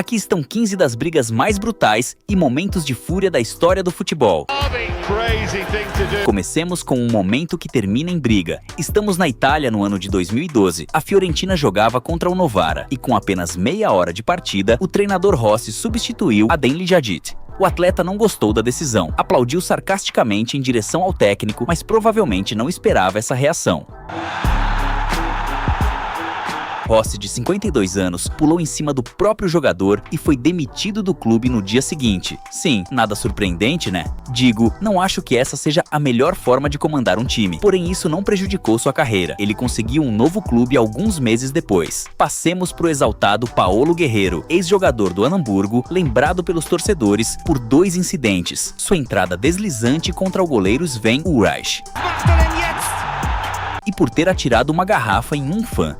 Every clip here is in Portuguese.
Aqui estão 15 das brigas mais brutais e momentos de fúria da história do futebol. Comecemos com um momento que termina em briga. Estamos na Itália no ano de 2012. A Fiorentina jogava contra o Novara e com apenas meia hora de partida, o treinador Rossi substituiu Adem Ljajic. O atleta não gostou da decisão, aplaudiu sarcasticamente em direção ao técnico, mas provavelmente não esperava essa reação. Rossi, de 52 anos, pulou em cima do próprio jogador e foi demitido do clube no dia seguinte. Sim, nada surpreendente, né? Digo, não acho que essa seja a melhor forma de comandar um time, porém isso não prejudicou sua carreira. Ele conseguiu um novo clube alguns meses depois. Passemos pro exaltado Paolo Guerrero, ex-jogador do Hamburgo, lembrado pelos torcedores por 2 incidentes. Sua entrada deslizante contra o goleiro Sven Ulreich e por ter atirado uma garrafa em um fã.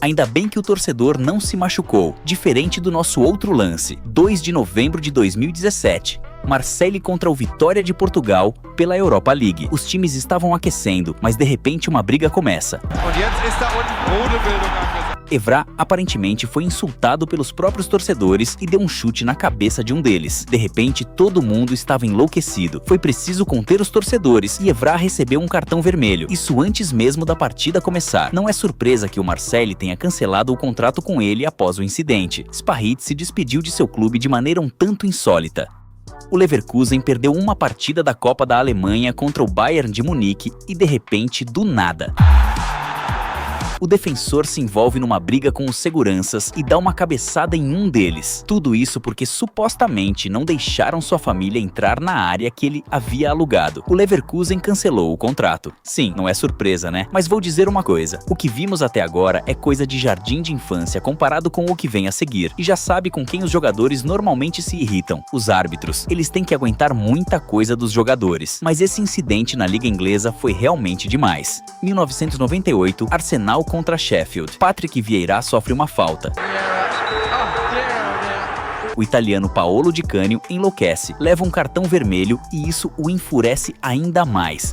Ainda bem que o torcedor não se machucou, diferente do nosso outro lance, 2 de novembro de 2017. Marseille contra o Vitória de Portugal pela Europa League. Os times estavam aquecendo, mas de repente uma briga começa. Evra aparentemente foi insultado pelos próprios torcedores e deu um chute na cabeça de um deles. De repente, todo mundo estava enlouquecido. Foi preciso conter os torcedores e Evra recebeu um cartão vermelho. Isso antes mesmo da partida começar. Não é surpresa que o Marseille tenha cancelado o contrato com ele após o incidente. Sparrit se despediu de seu clube de maneira um tanto insólita. O Leverkusen perdeu uma partida da Copa da Alemanha contra o Bayern de Munique e de repente, do nada, o defensor se envolve numa briga com os seguranças e dá uma cabeçada em um deles. Tudo isso porque supostamente não deixaram sua família entrar na área que ele havia alugado. O Leverkusen cancelou o contrato. Sim, não é surpresa, né? Mas vou dizer uma coisa. O que vimos até agora é coisa de jardim de infância comparado com o que vem a seguir. E já sabe com quem os jogadores normalmente se irritam. Os árbitros. Eles têm que aguentar muita coisa dos jogadores. Mas esse incidente na Liga Inglesa foi realmente demais. 1998, Arsenal contra Sheffield. Patrick Vieira sofre uma falta. O italiano Paolo Di Canio enlouquece, leva um cartão vermelho e isso o enfurece ainda mais.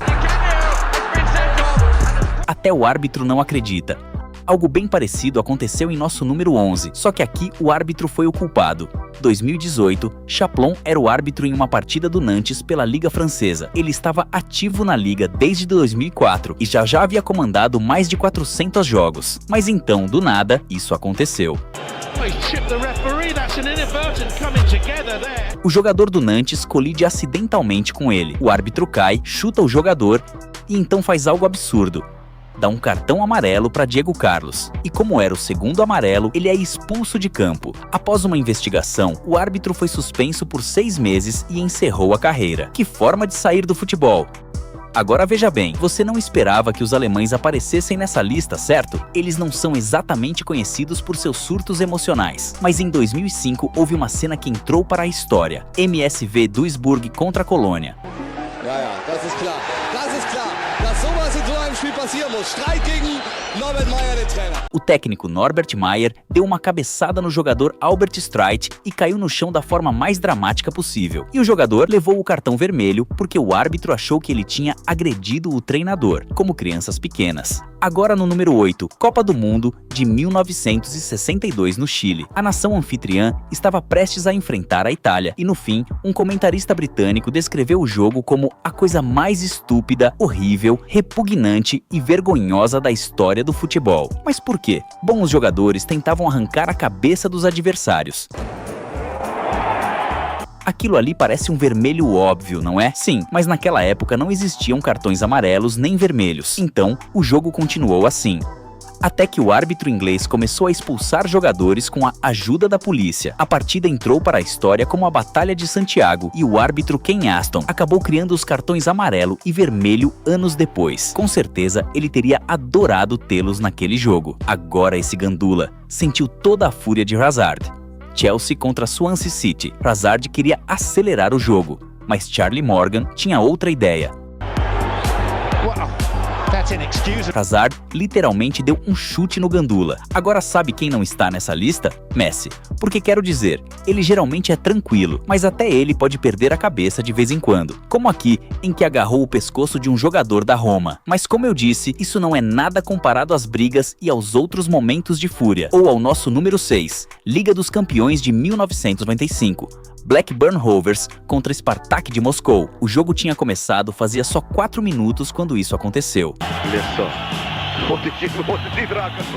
Até o árbitro não acredita. Algo bem parecido aconteceu em nosso número 11, só que aqui o árbitro foi o culpado. 2018, Chaplon era o árbitro em uma partida do Nantes pela Liga Francesa. Ele estava ativo na liga desde 2004 e já havia comandado mais de 400 jogos. Mas então, do nada, isso aconteceu. O jogador do Nantes colide acidentalmente com ele. O árbitro cai, chuta o jogador e então faz algo absurdo. Dá um cartão amarelo para Diego Carlos. E como era o segundo amarelo, ele é expulso de campo. Após uma investigação, o árbitro foi suspenso por 6 meses e encerrou a carreira. Que forma de sair do futebol! Agora veja bem, você não esperava que os alemães aparecessem nessa lista, certo? Eles não são exatamente conhecidos por seus surtos emocionais. Mas em 2005 houve uma cena que entrou para a história. MSV Duisburg contra a Colônia. Das ist klar. Das ist klar. Dass sowas in so einem Spiel passieren muss. Streit gegen Norbert Meyer, den Trainer. O técnico Norbert Meyer deu uma cabeçada no jogador Albert Streit e caiu no chão da forma mais dramática possível. E o jogador levou o cartão vermelho porque o árbitro achou que ele tinha agredido o treinador, como crianças pequenas. Agora no número 8, Copa do Mundo de 1962 no Chile. A nação anfitriã estava prestes a enfrentar a Itália e no fim, um comentarista britânico descreveu o jogo como a coisa mais estúpida, horrível, repugnante e vergonhosa da história do futebol. Mas por quê? Bom, os jogadores tentavam arrancar a cabeça dos adversários. Aquilo ali parece um vermelho óbvio, não é? Sim, mas naquela época não existiam cartões amarelos nem vermelhos. Então, o jogo continuou assim. Até que o árbitro inglês começou a expulsar jogadores com a ajuda da polícia. A partida entrou para a história como a Batalha de Santiago e o árbitro Ken Aston acabou criando os cartões amarelo e vermelho anos depois. Com certeza, ele teria adorado tê-los naquele jogo. Agora esse gandula sentiu toda a fúria de Hazard. Chelsea contra Swansea City. Hazard queria acelerar o jogo, mas Charlie Morgan tinha outra ideia. Hazard literalmente deu um chute no gandula. Agora sabe quem não está nessa lista? Messi. Porque quero dizer, ele geralmente é tranquilo, mas até ele pode perder a cabeça de vez em quando. Como aqui, em que agarrou o pescoço de um jogador da Roma. Mas como eu disse, isso não é nada comparado às brigas e aos outros momentos de fúria. Ou ao nosso número 6, Liga dos Campeões de 1995. Blackburn Rovers contra Spartak de Moscou. O jogo tinha começado fazia só 4 minutos quando isso aconteceu.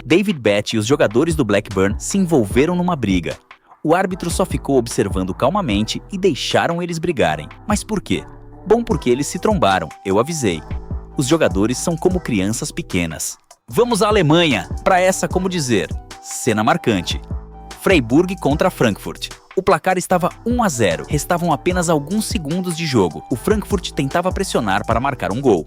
David Batty e os jogadores do Blackburn se envolveram numa briga. O árbitro só ficou observando calmamente e deixaram eles brigarem. Mas por quê? Bom, porque eles se trombaram, eu avisei. Os jogadores são como crianças pequenas. Vamos à Alemanha, para essa, como dizer, cena marcante. Freiburg contra Frankfurt. O placar estava 1-0, restavam apenas alguns segundos de jogo. O Frankfurt tentava pressionar para marcar um gol.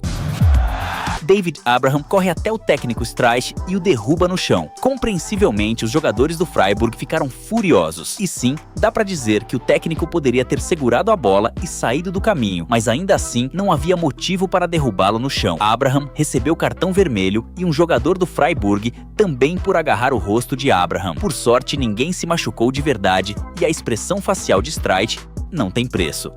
David Abraham corre até o técnico Streich e o derruba no chão. Compreensivelmente, os jogadores do Freiburg ficaram furiosos. E sim, dá pra dizer que o técnico poderia ter segurado a bola e saído do caminho, mas ainda assim não havia motivo para derrubá-lo no chão. Abraham recebeu cartão vermelho e um jogador do Freiburg também por agarrar o rosto de Abraham. Por sorte, ninguém se machucou de verdade e a expressão facial de Streich não tem preço.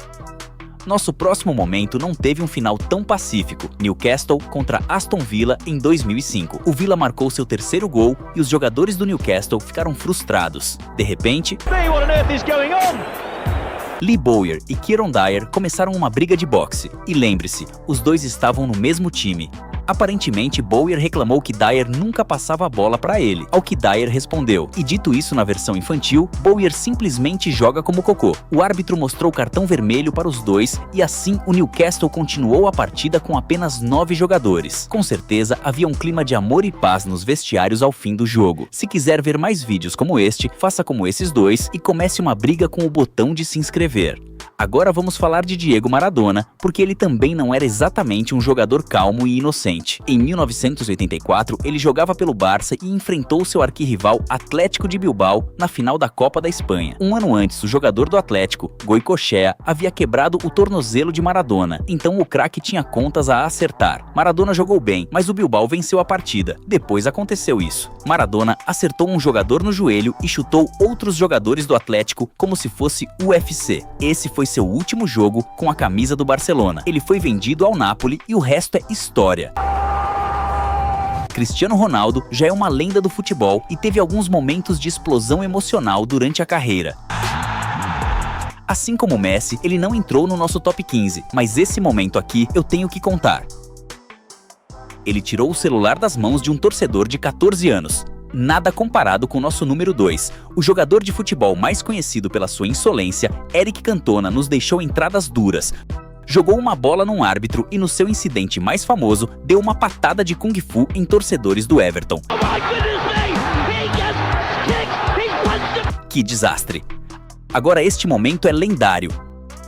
Nosso próximo momento não teve um final tão pacífico. Newcastle contra Aston Villa em 2005. O Villa marcou seu terceiro gol e os jogadores do Newcastle ficaram frustrados. De repente, Lee Bowyer e Kieron Dyer começaram uma briga de boxe. E lembre-se, os dois estavam no mesmo time. Aparentemente, Bowyer reclamou que Dyer nunca passava a bola para ele, ao que Dyer respondeu. E dito isso na versão infantil, Bowyer simplesmente joga como cocô. O árbitro mostrou cartão vermelho para os dois e assim o Newcastle continuou a partida com apenas 9 jogadores. Com certeza, havia um clima de amor e paz nos vestiários ao fim do jogo. Se quiser ver mais vídeos como este, faça como esses dois e comece uma briga com o botão de se inscrever. Agora vamos falar de Diego Maradona, porque ele também não era exatamente um jogador calmo e inocente. Em 1984, ele jogava pelo Barça e enfrentou seu arquirrival Atlético de Bilbao na final da Copa da Espanha. Um ano antes, o jogador do Atlético, Goicoechea, havia quebrado o tornozelo de Maradona, então o craque tinha contas a acertar. Maradona jogou bem, mas o Bilbao venceu a partida. Depois aconteceu isso. Maradona acertou um jogador no joelho e chutou outros jogadores do Atlético como se fosse UFC. Esse foi seu último jogo com a camisa do Barcelona. Ele foi vendido ao Napoli e o resto é história. Cristiano Ronaldo já é uma lenda do futebol e teve alguns momentos de explosão emocional durante a carreira. Assim como Messi, ele não entrou no nosso top 15, mas esse momento aqui eu tenho que contar. Ele tirou o celular das mãos de um torcedor de 14 anos. Nada comparado com o nosso número 2. O jogador de futebol mais conhecido pela sua insolência, Eric Cantona, nos deixou entradas duras. Jogou uma bola num árbitro e no seu incidente mais famoso, deu uma patada de Kung Fu em torcedores do Everton. Que desastre! Agora este momento é lendário.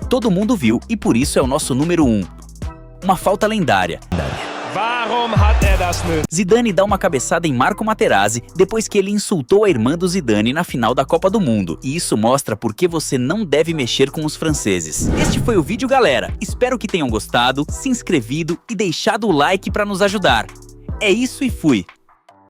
Todo mundo viu e por isso é o nosso número 1. Uma falta lendária. Zidane dá uma cabeçada em Marco Materazzi depois que ele insultou a irmã do Zidane na final da Copa do Mundo. E isso mostra por que você não deve mexer com os franceses. Este foi o vídeo, galera. Espero que tenham gostado, se inscrevido e deixado o like para nos ajudar. É isso e fui!